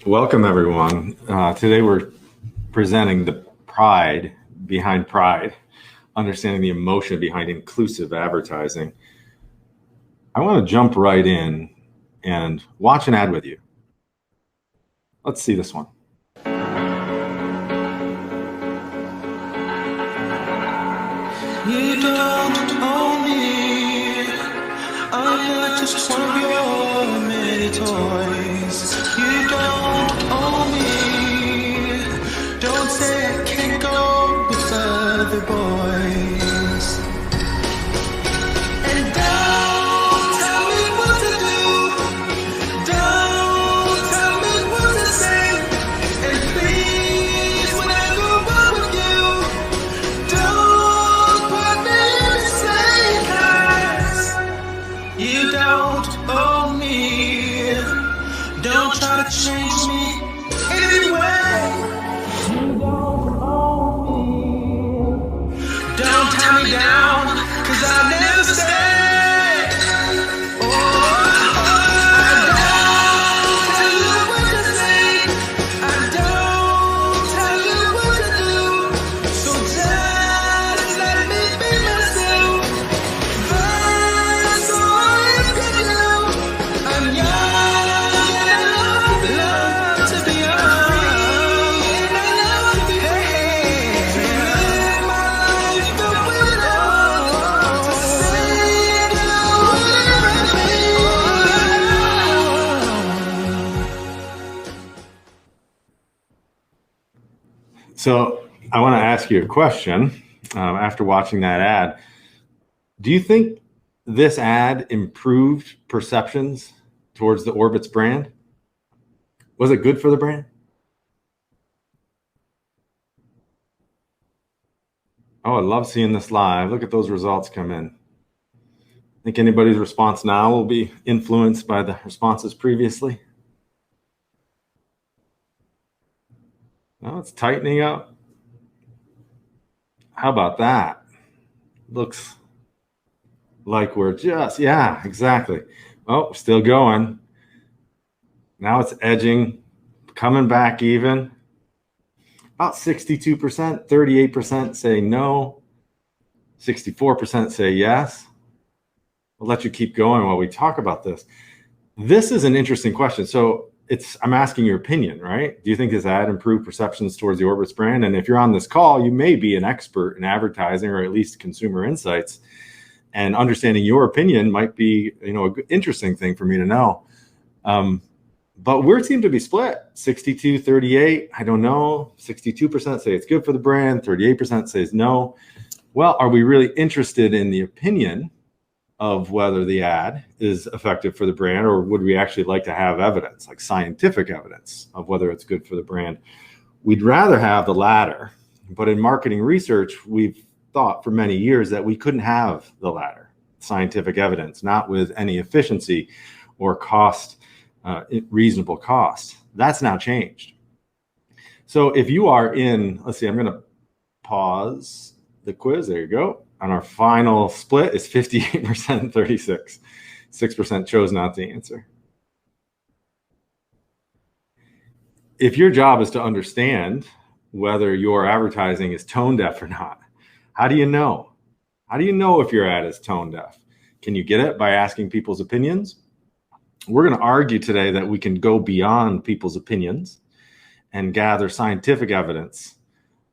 Welcome, everyone. Today we're presenting the pride behind pride, understanding the emotion behind inclusive advertising. I want to jump right in and watch an ad with you. Let's see this one. You don't own me. I'm not just one of your many toys. You don't own me. Don't say I can't go with other boys. And don't tell me what to do. Don't tell me what to say. And please, when I go out with you, don't put me in the same class. You don't own me. Don't try to change me anyway. You don't own me. Don't tie me down, 'cause I'll never stay. I don't tell you what to say. I don't tell you what to do. So just let me be myself. That's all I can do. I'm young and I love to be young. And I love to be to live my life the way I want. To say whatever I feel. So I want to ask you a question after watching that ad. Do you think this ad improved perceptions towards the Orbitz brand? Was it good for the brand? Oh, I love seeing this live. Look at those results come in. Think anybody's response now will be influenced by the responses previously? No, it's tightening up. How about that? Looks like we're just, yeah, exactly. Oh, still going. Now it's edging, coming back even. About 62%, 38% say no, 64% say yes. I'll let you keep going while we talk about this. This is an interesting question. So I'm asking your opinion, right? Do you think this ad improved perceptions towards the Orbitz brand? And if you're on this call, you may be an expert in advertising or at least consumer insights. And understanding your opinion might be, a good, interesting thing for me to know. But we seem to be split 62, 38. I don't know. 62% say it's good for the brand. 38% says no. Well, are we really interested in the opinion of whether the ad is effective for the brand, or would we actually like to have evidence, like scientific evidence of whether it's good for the brand? We'd rather have the latter. But in marketing research, we've thought for many years that we couldn't have the latter, scientific evidence, not with any efficiency or cost, reasonable cost. That's now changed. So if you are in, let's see, I'm going to pause the quiz. There you go. And our final split is 58%, 36. 6% chose not to answer. If your job is to understand whether your advertising is tone deaf or not, how do you know? How do you know if your ad is tone deaf? Can you get it by asking people's opinions? We're going to argue today that we can go beyond people's opinions and gather scientific evidence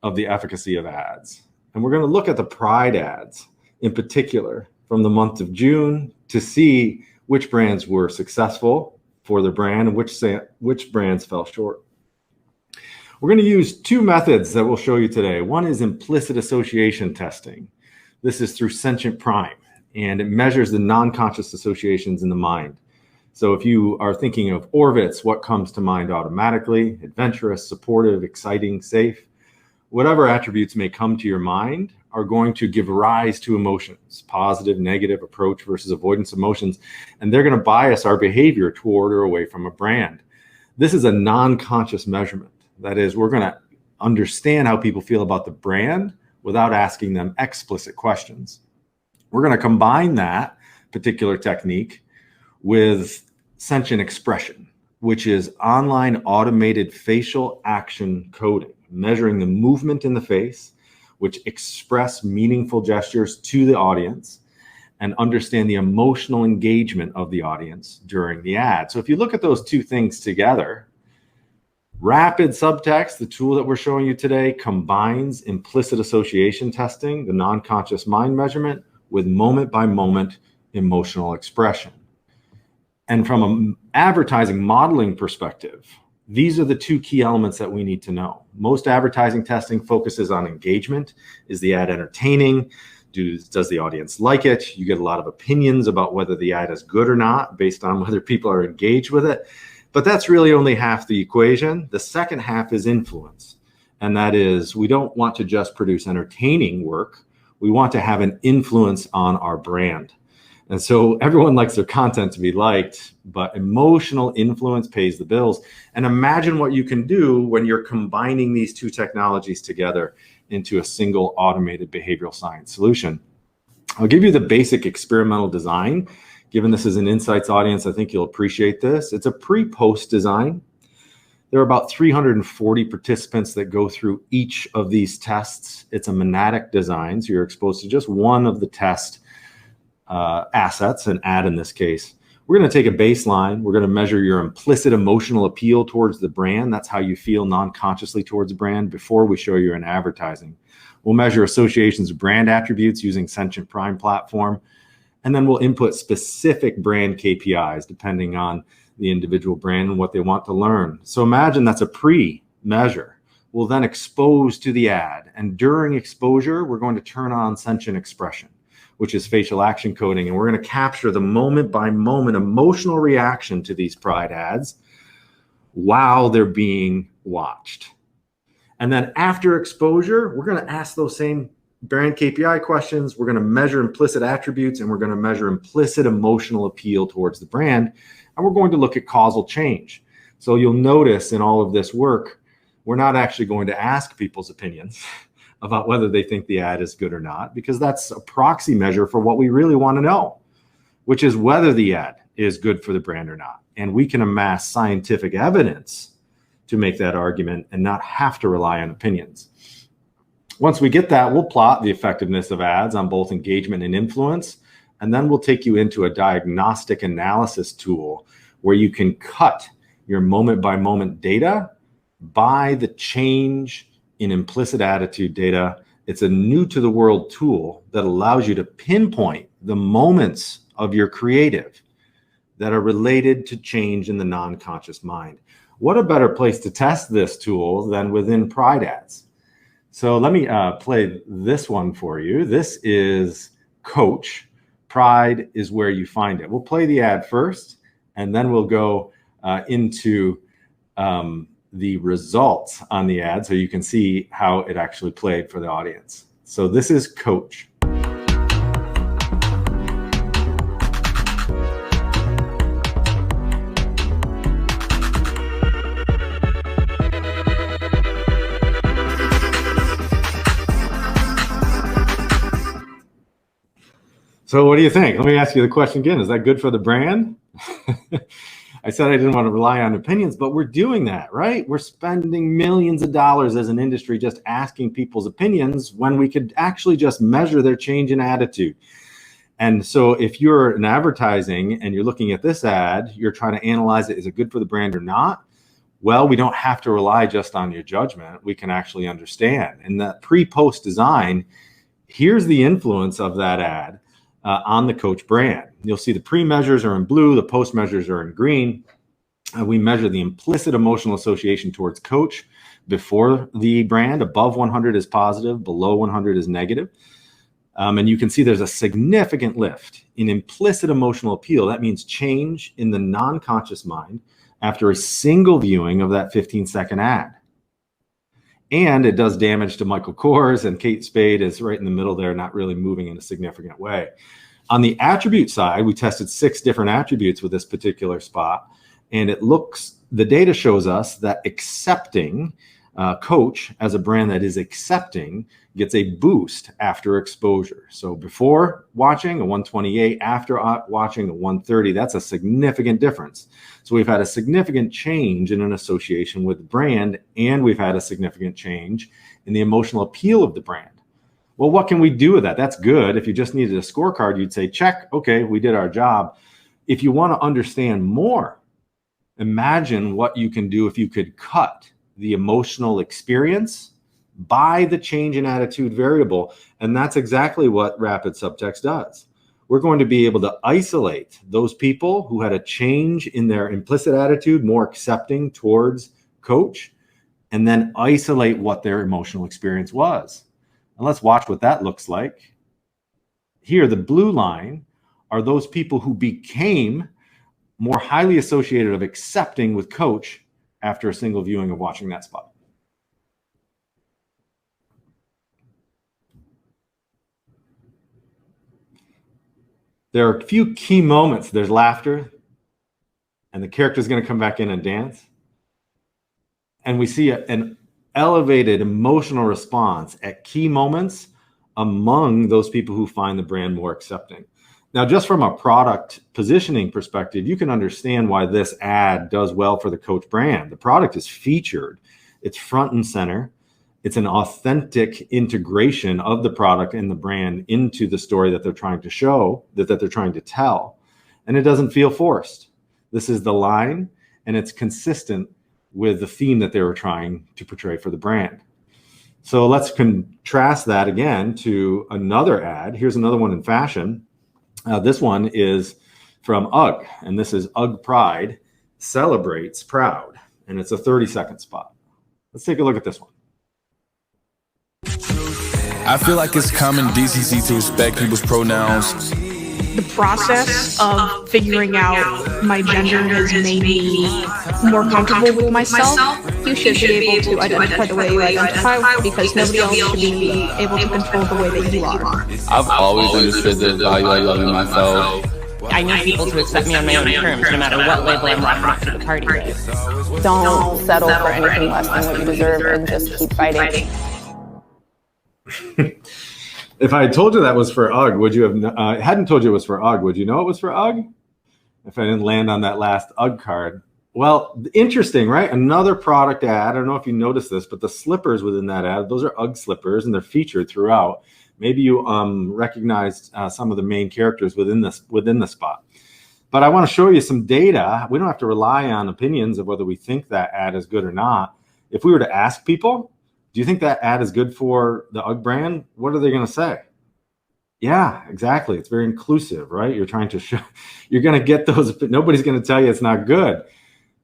of the efficacy of ads. And we're going to look at the Pride ads in particular from the month of June to see which brands were successful for their brand and which brands fell short. We're going to use two methods that we'll show you today. One is implicit association testing. This is through Sentient Prime, and it measures the non-conscious associations in the mind. So if you are thinking of Orbitz, what comes to mind automatically? Adventurous, supportive, exciting, safe. Whatever attributes may come to your mind are going to give rise to emotions, positive, negative, approach versus avoidance emotions, and they're going to bias our behavior toward or away from a brand. This is a non-conscious measurement. That is, we're going to understand how people feel about the brand without asking them explicit questions. We're going to combine that particular technique with sentient expression. which is online automated facial action coding, measuring the movement in the face, which express meaningful gestures to the audience and understand the emotional engagement of the audience during the ad. So if you look at those two things together, rapid subtext, the tool that we're showing you today, combines implicit association testing, the non-conscious mind measurement, with moment-by-moment emotional expression. And from an advertising modeling perspective, these are the two key elements that we need to know. Most advertising testing focuses on engagement. Is the ad entertaining? Does the audience like it? You get a lot of opinions about whether the ad is good or not based on whether people are engaged with it. But that's really only half the equation. The second half is influence. And that is, we don't want to just produce entertaining work. We want to have an influence on our brand. And so everyone likes their content to be liked, but emotional influence pays the bills. And imagine what you can do when you're combining these two technologies together into a single automated behavioral science solution. I'll give you the basic experimental design. Given this is an insights audience, I think you'll appreciate this. It's a pre-post design. There are about 340 participants that go through each of these tests. It's a monadic design, so you're exposed to just one of the test assets, an ad in this case. We're going to take a baseline. We're going to measure your implicit emotional appeal towards the brand. That's how you feel non-consciously towards a brand before we show you an advertising. We'll measure associations of brand attributes using Sentient Prime platform. And then we'll input specific brand KPIs depending on the individual brand and what they want to learn. So imagine that's a pre-measure. We'll then expose to the ad. And during exposure, we're going to turn on sentient expression, which is facial action coding. And we're going to capture the moment by moment emotional reaction to these Pride ads while they're being watched. And then after exposure, we're going to ask those same brand KPI questions. We're going to measure implicit attributes and we're going to measure implicit emotional appeal towards the brand. And we're going to look at causal change. So you'll notice in all of this work, we're not actually going to ask people's opinions about whether they think the ad is good or not, because that's a proxy measure for what we really want to know, which is whether the ad is good for the brand or not. And we can amass scientific evidence to make that argument and not have to rely on opinions. Once we get that, we'll plot the effectiveness of ads on both engagement and influence. And then we'll take you into a diagnostic analysis tool where you can cut your moment by moment data by the change in implicit attitude data. It's a new to the world tool that allows you to pinpoint the moments of your creative that are related to change in the non-conscious mind. What a better place to test this tool than within Pride ads. So let me play this one for you. This is Coach. Pride is where you find it. We'll play the ad first, and then we'll go into the results on the ad so you can see how it actually played for the audience. So this is Coach. So what do you think? Let me ask you the question again. Is that good for the brand? I said I didn't want to rely on opinions, but we're doing that, right? We're spending millions of dollars as an industry just asking people's opinions when we could actually just measure their change in attitude. And so if you're in advertising and you're looking at this ad, you're trying to analyze it, is it good for the brand or not? Well, we don't have to rely just on your judgment. We can actually understand. And that pre-post design, here's the influence of that ad on the Coach brand. You'll see the pre-measures are in blue, the post measures are in green. We measure the implicit emotional association towards Coach before the brand. Above 100 is positive, below 100 is negative. And you can see there's a significant lift in implicit emotional appeal. That means change in the non-conscious mind after a single viewing of that 15-second ad. And it does damage to Michael Kors, and Kate Spade is right in the middle there, not really moving in a significant way. On the attribute side, we tested 6 different attributes with this particular spot, and the data shows us that accepting Coach, as a brand that is accepting, gets a boost after exposure. So before watching a 128, after watching a 130, that's a significant difference. So we've had a significant change in an association with the brand, and we've had a significant change in the emotional appeal of the brand. Well, what can we do with that? That's good. If you just needed a scorecard, you'd say, check, okay, we did our job. If you want to understand more, imagine what you can do if you could cut the emotional experience by the change in attitude variable. And that's exactly what rapid subtext does. We're going to be able to isolate those people who had a change in their implicit attitude, more accepting towards coach, and then isolate what their emotional experience was. And let's watch what that looks like. Here, the blue line are those people who became more highly associated of accepting with coach after a single viewing of watching that spot. There are a few key moments. There's laughter, and the character is going to come back in and dance. And we see an elevated emotional response at key moments among those people who find the brand more accepting. Now, just from a product positioning perspective, you can understand why this ad does well for the Coach brand. The product is featured. It's front and center. It's an authentic integration of the product and the brand into the story that they're trying to show, that they're trying to tell. And it doesn't feel forced. This is the line, and it's consistent with the theme that they were trying to portray for the brand. So let's contrast that again to another ad. Here's another one in fashion. This one is from UGG, and this is UGG Pride Celebrates Proud, and it's a 30-second spot. Let's take a look at this one. I feel like it's common decency to respect people's pronouns. The process of figuring out my gender has made me more comfortable with myself. You should be able to identify the way you identify, because nobody else should be able to control the way that you are. I've always understood the value of loving myself. I need people to accept me on my own terms, no matter what label I'm walking up to the party with. Don't settle for anything less than what you deserve, and just keep fighting. If I had told you that was for UGG, would you have? Hadn't told you it was for UGG, would you know it was for UGG? If I didn't land on that last UGG card. Well, interesting, right? Another product ad. I don't know if you noticed this, but the slippers within that ad, those are UGG slippers, and they're featured throughout. Maybe you recognized some of the main characters within the spot. But I want to show you some data. We don't have to rely on opinions of whether we think that ad is good or not. If we were to ask people, do you think that ad is good for the UGG brand? What are they going to say? Yeah, exactly. It's very inclusive, right? You're trying to show, you're going to get those, but nobody's going to tell you it's not good.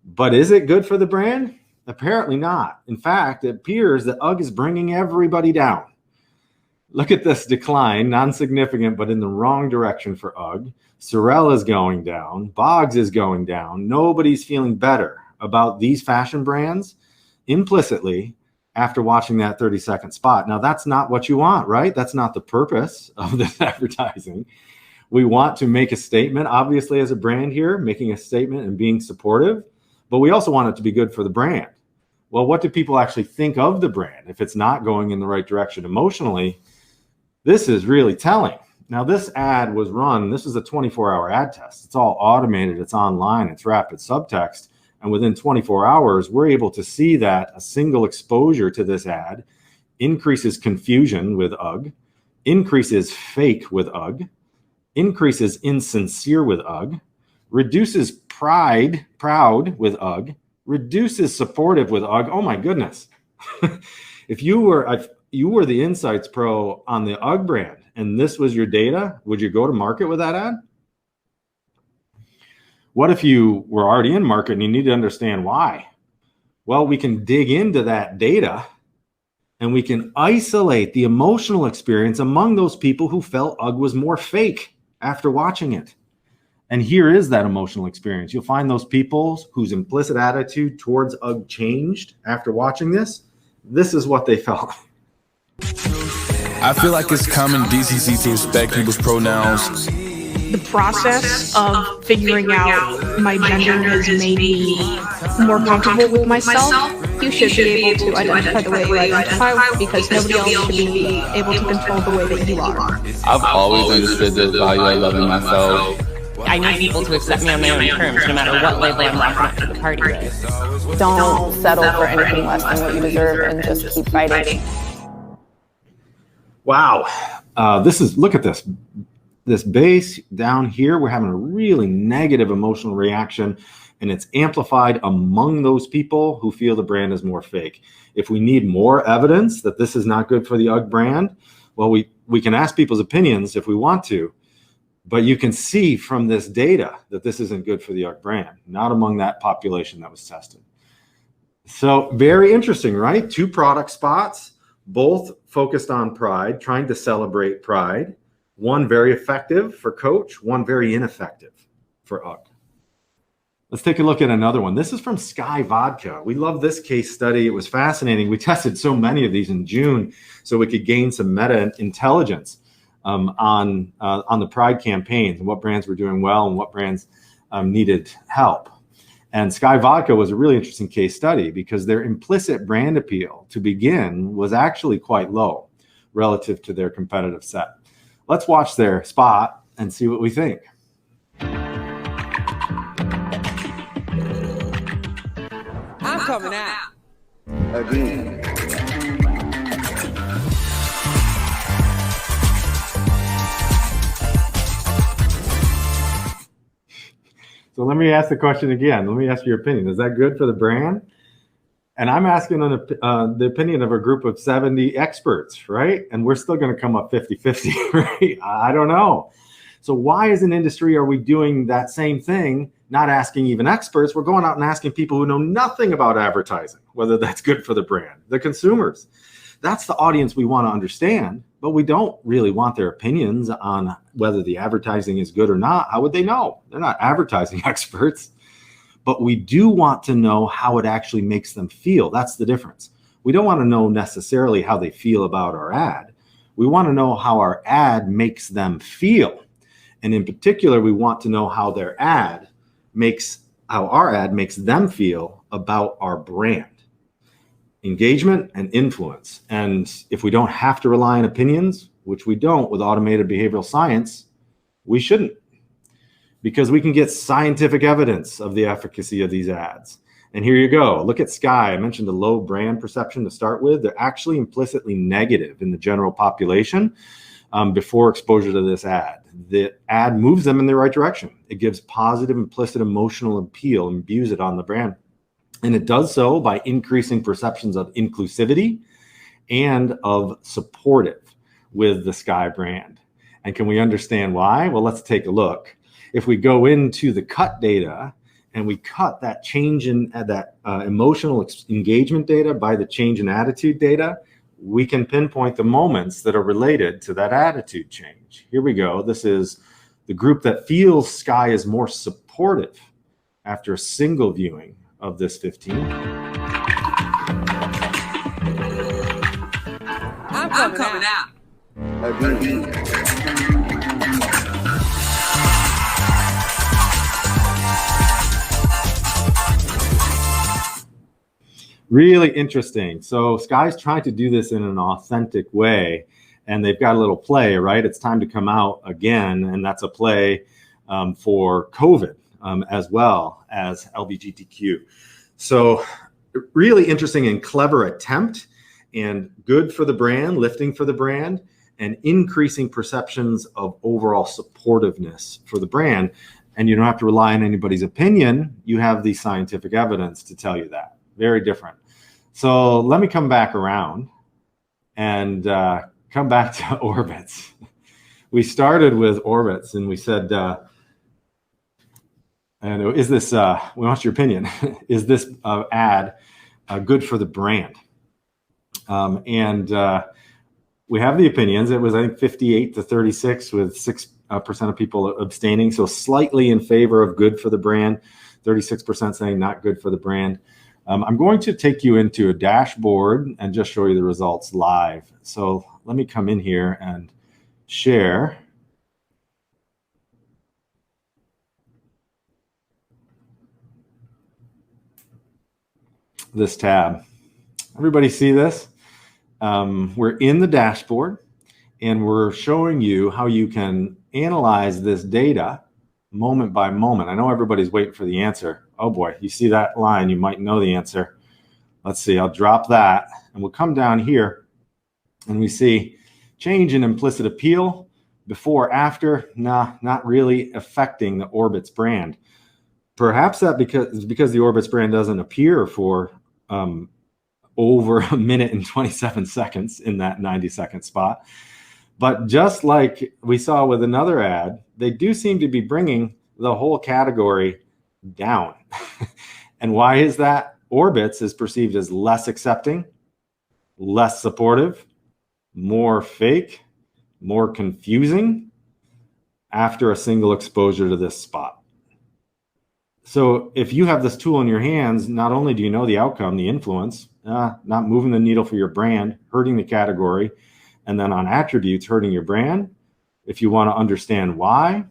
But is it good for the brand? Apparently not. In fact, it appears that UGG is bringing everybody down. Look at this decline, non-significant, but in the wrong direction for UGG. Sorel is going down. Boggs is going down. Nobody's feeling better about these fashion brands implicitly after watching that 30-second spot. Now, that's not what you want, right? That's not the purpose of this advertising. We want to make a statement, obviously, as a brand here, making a statement and being supportive, but we also want it to be good for the brand. Well, what do people actually think of the brand if it's not going in the right direction emotionally? This is really telling. Now, this ad was run, this is a 24-hour ad test. It's all automated, it's online, it's rapid subtext. And within 24 hours, we're able to see that a single exposure to this ad increases confusion with UGG, increases fake with UGG, increases insincere with UGG, reduces proud with UGG, reduces supportive with UGG. Oh my goodness. If you were the insights pro on the UGG brand and this was your data, would you go to market with that ad? What if you were already in market and you need to understand why? Well, we can dig into that data and we can isolate the emotional experience among those people who felt UGG was more fake after watching it. And here is that emotional experience. You'll find those people whose implicit attitude towards UGG changed after watching this. This is what they felt. I feel like it's common decency to respect people's pronouns. the process of figuring out my gender has made me more comfortable with myself. You should be able to identify the way you identify because nobody else should be able to control the way that you are. I've always understood the value of loving myself. I need people to accept me on my own terms, no matter what label I'm rocking up to the party with. Don't settle for anything less than what you deserve and just keep fighting. Wow. Look at this base down here. We're having a really negative emotional reaction, and it's amplified among those people who feel the brand is more fake. If we need more evidence that this is not good for the UGG brand, well, we can ask people's opinions if we want to, but you can see from this data that this isn't good for the UGG brand, not among that population that was tested. So very interesting, right? 2 product spots, both focused on pride, trying to celebrate pride. One very effective for Coach, one very ineffective for UGG. Let's take a look at another one. This is from Sky Vodka. We love this case study. It was fascinating. We tested so many of these in June so we could gain some meta intelligence on the pride campaigns and what brands were doing well and what brands needed help. And Sky Vodka was a really interesting case study because their implicit brand appeal to begin was actually quite low relative to their competitive set. Let's watch their spot and see what we think. I'm coming out. Again. So let me ask the question again. Let me ask your opinion. Is that good for the brand? And I'm asking the opinion of a group of 70 experts, right? And we're still going to come up 50-50, right? I don't know. So why as an industry are we doing that same thing, not asking even experts? We're going out and asking people who know nothing about advertising, whether that's good for the brand, the consumers. That's the audience we want to understand, but we don't really want their opinions on whether the advertising is good or not. How would they know? They're not advertising experts. But we do want to know how it actually makes them feel. That's the difference. We don't want to know necessarily how they feel about our ad. We want to know how our ad makes them feel. And in particular, we want to know how our ad makes them feel about our brand. Engagement and influence. And if we don't have to rely on opinions, which we don't with automated behavioral science, we shouldn't. Because we can get scientific evidence of the efficacy of these ads. And here you go. Look at Sky. I mentioned a low brand perception to start with. They're actually implicitly negative in the general population before exposure to this ad. The ad moves them in the right direction. It gives positive implicit emotional appeal, imbues it on the brand. And it does so by increasing perceptions of inclusivity and of supportive with the Sky brand. And can we understand why? Well, let's take a look. If we go into the cut data and we cut that change in that emotional engagement data by the change in attitude data, we can pinpoint the moments that are related to that attitude change. Here we go. This is the group that feels Sky is more supportive after a single viewing of this 15. I'm coming out. Again. Really interesting. So Sky's trying to do this in an authentic way, and they've got a little play, right? It's time to come out again, and that's a play for COVID as well as LGBTQ. So really interesting and clever attempt, and good for the brand, lifting for the brand, and increasing perceptions of overall supportiveness for the brand. And you don't have to rely on anybody's opinion. You have the scientific evidence to tell you that. Very different. So let me come back around and come back to orbits. We started with orbits and we said, and is this, we want your opinion, is this ad good for the brand? And we have the opinions. It was, I think, 58-36 with 6% of people abstaining. So slightly in favor of good for the brand, 36% saying not good for the brand. I'm going to take you into a dashboard and just show you the results live. So let me come in here and share. this tab. Everybody see this? We're in the dashboard, and we're showing you how you can analyze this data moment by moment. I know everybody's waiting for the answer. Oh boy, you see that line, you might know the answer. Let's see, I'll drop that, and we'll come down here, and we see change in implicit appeal, before, after, nah, not really affecting the Orbitz brand. Perhaps that because the Orbitz brand doesn't appear for over a minute and 27 seconds in that 90-second spot. But just like we saw with another ad, they do seem to be bringing the whole category down. And why is that? Orbitz is perceived as less accepting, less supportive, more fake, more confusing after a single exposure to this spot. So if you have this tool in your hands, not only do you know the outcome, the influence, not moving the needle for your brand, hurting the category, and then on attributes, hurting your brand. If you want to understand why,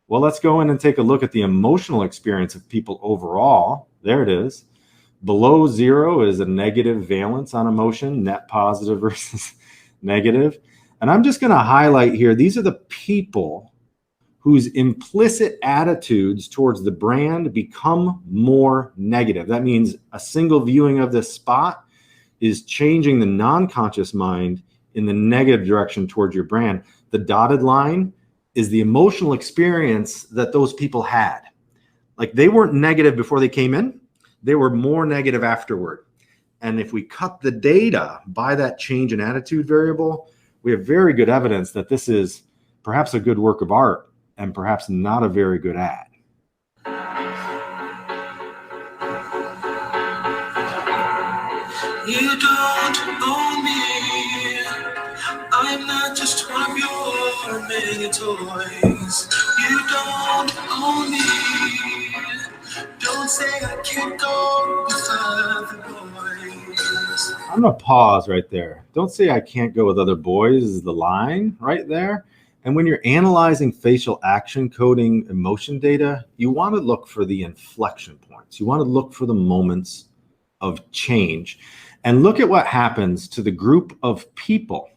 well, let's go in and take a look at the emotional experience of people overall. There it is. Below 0 is a negative valence on emotion, net positive versus negative. And I'm just going to highlight here, these are the people whose implicit attitudes towards the brand become more negative. That means a single viewing of this spot is changing the non-conscious mind in the negative direction towards your brand. The dotted line is the emotional experience that those people had. Like, they weren't negative before they came in, they were more negative afterward. And if we cut the data by that change in attitude variable, we have very good evidence that this is perhaps a good work of art and perhaps not a very good ad. You don't own me. I'm not just one of your many toys. You don't own me. Don't say I can't go with other boys. I'm going to pause right there. Don't say I can't go with other boys is the line right there. And when you're analyzing facial action coding emotion data, you want to look for the inflection points. You want to look for the moments of change. And look at what happens to the group of people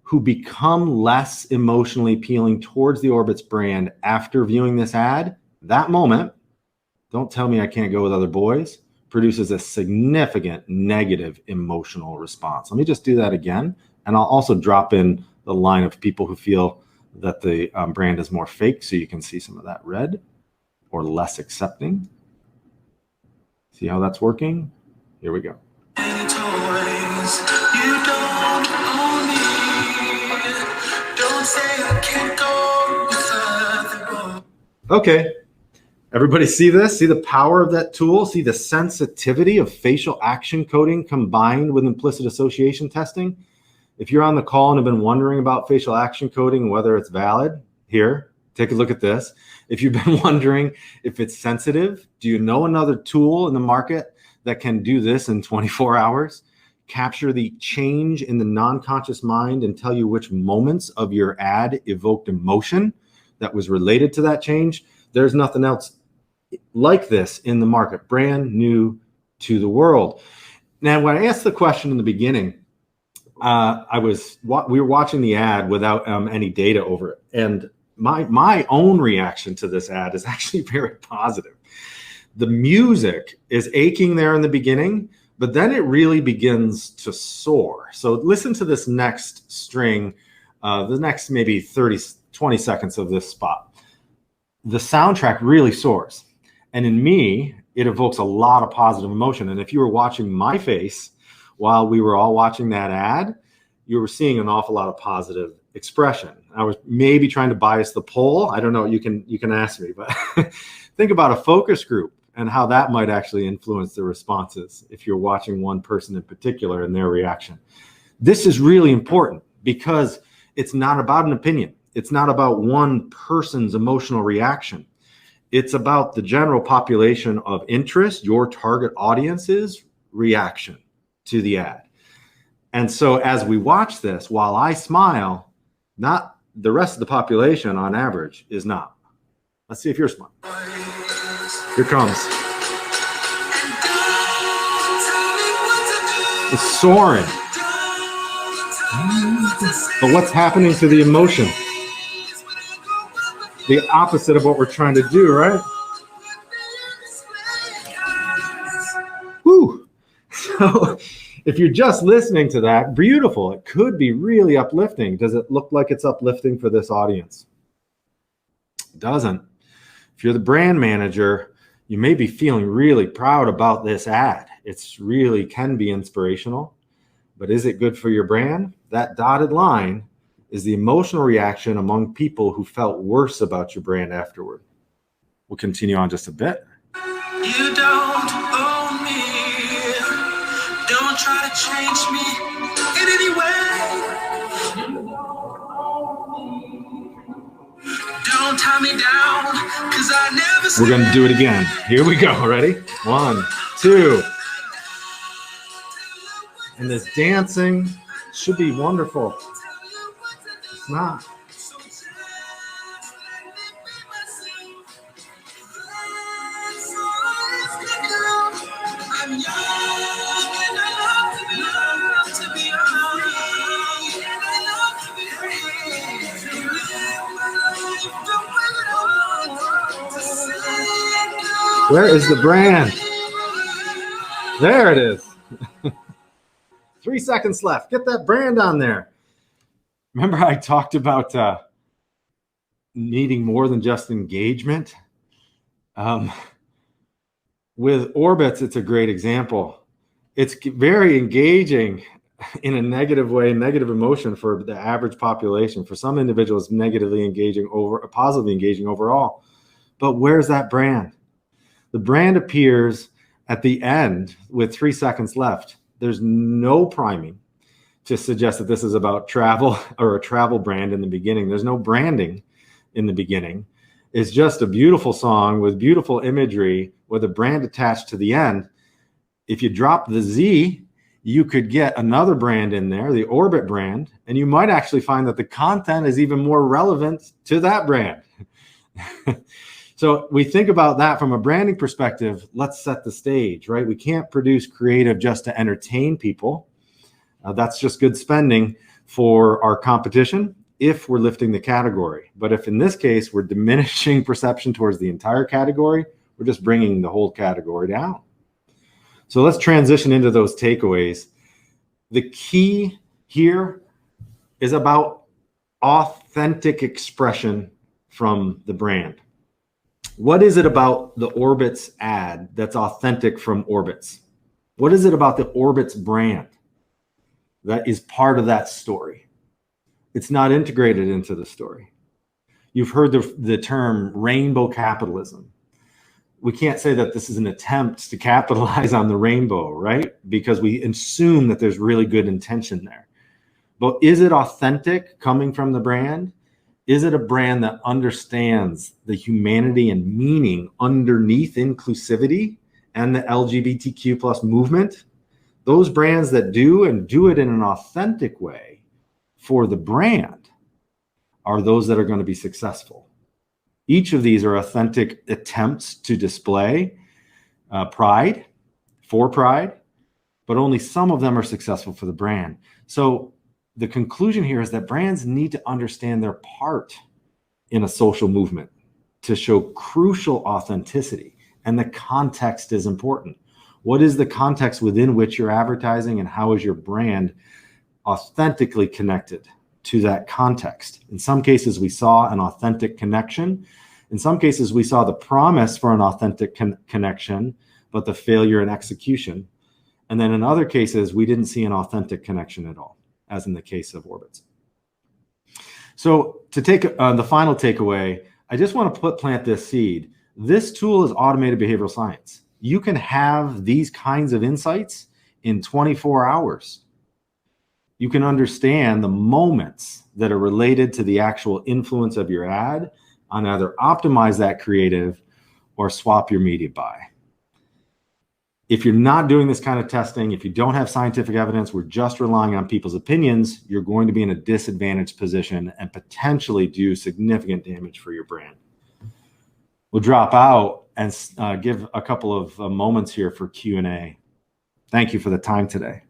who become less emotionally appealing towards the Orbitz brand after viewing this ad. That moment, don't tell me I can't go with other boys, produces a significant negative emotional response. Let me just do that again. And I'll also drop in the line of people who feel that the brand is more fake, so you can see some of that red, or less accepting. See how that's working? Here we go. Toys. You don't own me. Don't say I can't go with other boys. Okay. Everybody see this? See the power of that tool? See the sensitivity of facial action coding combined with implicit association testing? If you're on the call and have been wondering about facial action coding, whether it's valid, here, take a look at this. If you've been wondering if it's sensitive, do you know another tool in the market that can do this in 24 hours? Capture the change in the non-conscious mind and tell you which moments of your ad evoked emotion that was related to that change? There's nothing else like this in the market, brand new to the world. Now, when I asked the question in the beginning, we were watching the ad without any data over it. And my own reaction to this ad is actually very positive. The music is aching there in the beginning, but then it really begins to soar. So listen to this next string, the next maybe 20 seconds of this spot. The soundtrack really soars. And in me, it evokes a lot of positive emotion. And if you were watching my face while we were all watching that ad, you were seeing an awful lot of positive expression. I was maybe trying to bias the poll. I don't know. You can ask me, but think about a focus group and how that might actually influence the responses if you're watching one person in particular and their reaction. This is really important because it's not about an opinion. It's not about one person's emotional reaction. It's about the general population of interest, your target audience's reaction to the ad. And so as we watch this, while I smile, not the rest of the population on average is not. Let's see if you're smiling. Here comes. It's soaring. But what's happening to the emotion? The opposite of what we're trying to do, right? Whew. So if you're just listening to that, beautiful. It could be really uplifting. Does it look like it's uplifting for this audience? It doesn't. If you're the brand manager, you may be feeling really proud about this ad. It's really can be inspirational, but is it good for your brand? That dotted line is the emotional reaction among people who felt worse about your brand afterward. We'll continue on just a bit. You don't own me. Don't try to change me in any way. Don't tie me down, cause I never We're going to do it again. Here we go. Ready? 1, 2. And this dancing should be wonderful. It's not. I'm young and I love to be young, to be young. And I love to be free, to live my life the way that I want, to sing. Where is the brand? There it is. 3 seconds left. Get that brand on there. Remember I talked about needing more than just engagement? With orbits, it's a great example. It's very engaging in a negative way, negative emotion for the average population. For some individuals, positively engaging overall. But where's that brand? The brand appears at the end with 3 seconds left. There's no priming to suggest that this is about travel or a travel brand in the beginning. There's no branding in the beginning. It's just a beautiful song with beautiful imagery with a brand attached to the end. If you drop the Z, you could get another brand in there, the Orbit brand, and you might actually find that the content is even more relevant to that brand. So we think about that from a branding perspective. Let's set the stage, right? We can't produce creative just to entertain people. That's just good spending for our competition if we're lifting the category. But if in this case, we're diminishing perception towards the entire category, we're just bringing the whole category down. So let's transition into those takeaways. The key here is about authentic expression from the brand. What is it about the Orbitz ad that's authentic from Orbitz? What is it about the Orbitz brand that is part of that story? It's not integrated into the story. You've heard the term rainbow capitalism. We can't say that this is an attempt to capitalize on the rainbow, right? Because we assume that there's really good intention there. But is it authentic coming from the brand? Is it a brand that understands the humanity and meaning underneath inclusivity and the LGBTQ plus movement? Those brands that do and do it in an authentic way for the brand are those that are going to be successful. Each of these are authentic attempts to display pride, but only some of them are successful for the brand. So the conclusion here is that brands need to understand their part in a social movement to show crucial authenticity, and the context is important. What is the context within which you're advertising, and how is your brand authentically connected to that context? In some cases, we saw an authentic connection. In some cases, we saw the promise for an authentic connection, but the failure in execution. And then in other cases, we didn't see an authentic connection at all, as in the case of Orbitz. So to take the final takeaway, I just want to plant this seed. This tool is automated behavioral science. You can have these kinds of insights in 24 hours. You can understand the moments that are related to the actual influence of your ad on either optimize that creative or swap your media buy. If you're not doing this kind of testing, if you don't have scientific evidence, we're just relying on people's opinions, you're going to be in a disadvantaged position and potentially do significant damage for your brand. We'll drop out and give a couple of moments here for Q&A. Thank you for the time today.